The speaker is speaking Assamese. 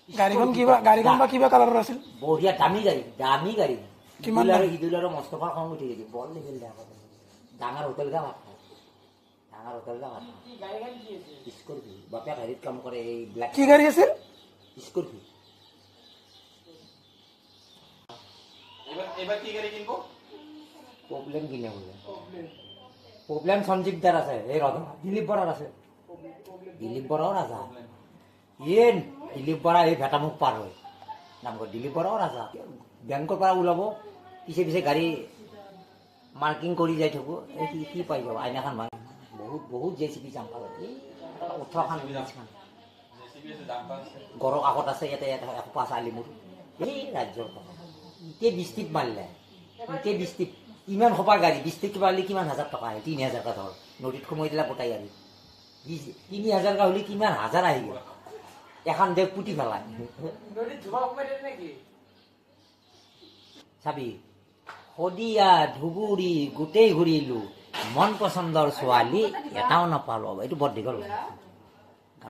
গাড়ীখন বা কিবা কালাৰৰ আছিল? বঢ়িয়া দামী গাড়ী কিমান ইদুল আৰু মস্তফাৰ খং উঠি গৈছে বৰ লেভেল ডাঙৰ হোটেল গা মাথা স্কৰপিঅ বাপেক হেৰিত কাম কৰে এই ব্লেক কি গাড়ী আছিল? স্কৰপিঅ এবার কি গাড়ি কিনবো? প্রবলেম কিনে বলে প্রবলেম সঞ্জীব দার আছে এই রথ দিলীপ বরার আছে দিলীপ বরাও রাজা ইয়েন দিলীপ বরা এই ভেটামুখ পার হয় নাম করে দিলীপ বরাও রাজা ব্যাংকৰ পৰা ওলাব পিছে পিছে গাড়ী মাৰ্কিং কৰি যাই থাকো এই কি পাই যাব আইনাখন বহুত জেচিপি জাম পালে 18খান গড়ৰ আগত আছে ইয়াতে 105 আলিমুৰ এই ৰাজ্যৰ কথা ইতে বিস্তিত মাৰিলে ইতে বিস্তিত ইমান সপাৰ গাড়ী বিস্তিত পাৰলি কিমান হাজাৰ টকা আহে 3000 টকা ধৰ নদীত সোমাই দিলা পতাই গাড়ী 3000 টকা হলে কিমান হাজাৰ আহিব এখন দেশ পুতি পেলাই চাবি শদিয়া ধুবুৰী গোটেই ঘূৰিলো মন পচন্দৰ ছোৱালী এটাও নাপালো এইটো বৰ দীঘল